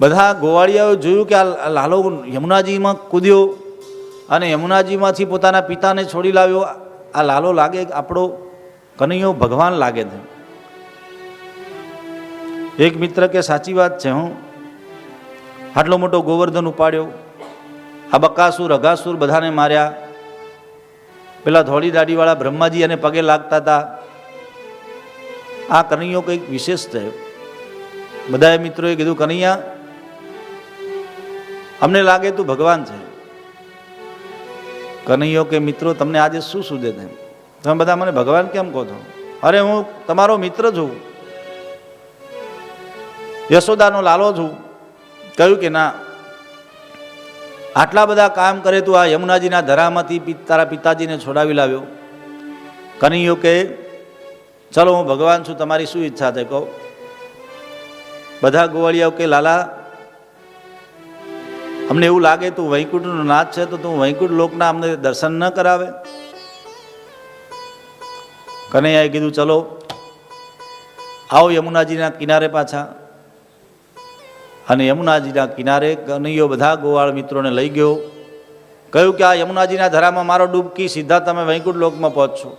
બધા ગોવાળિયાઓએ જોયું કે આ લાલો યમુનાજીમાં કૂદ્યો અને યમુનાજીમાંથી પોતાના પિતાને છોડી લાવ્યો. આ લાલો લાગે આપણો કનૈયો ભગવાન લાગે છે. એક મિત્ર કે સાચી વાત છે, હું આટલો મોટો ગોવર્ધન ઉપાડ્યો, આ બકાસુર અઘાસુર બધાને માર્યા, પેલા ધોળી દાઢીવાળા બ્રહ્માજી અને પગે લાગતા હતા, આ કનૈયો કંઈક વિશેષ છે. બધાએ મિત્રોએ કીધું, કનૈયા અમને લાગે તું ભગવાન છે. કનૈયો કે મિત્રો તમને આજે શું સૂજે છે? તમે બધા મને ભગવાન કેમ કહો છો? અરે હું તમારો મિત્ર છું, યશોદાનો લાલો છું. કહ્યું કે ના, આટલા બધા કામ કરે તું આ યમુનાજીના ધરામાંથી તારા પિતાજીને છોડાવી લાવ્યો. કનૈયો કે ચલો હું ભગવાન છું, તમારી શું ઈચ્છા છે કહો. બધા ગોવાળિયાઓ કે લાલા અમને એવું લાગે તું વૈકુંઠનો નાથ છે, તો તું વૈકુંઠ લોકના અમને દર્શન ન કરાવે? કનૈયાએ કીધું ચલો આવો યમુનાજીના કિનારે પાછા. અને યમુનાજીના કિનારે કનૈયો બધા ગોવાળ મિત્રોને લઈ ગયો. કહ્યું કે આ યમુનાજીના ધરામાં મારો ડૂબકી, સીધા તમે વૈકુંઠ લોકમાં પહોંચશો.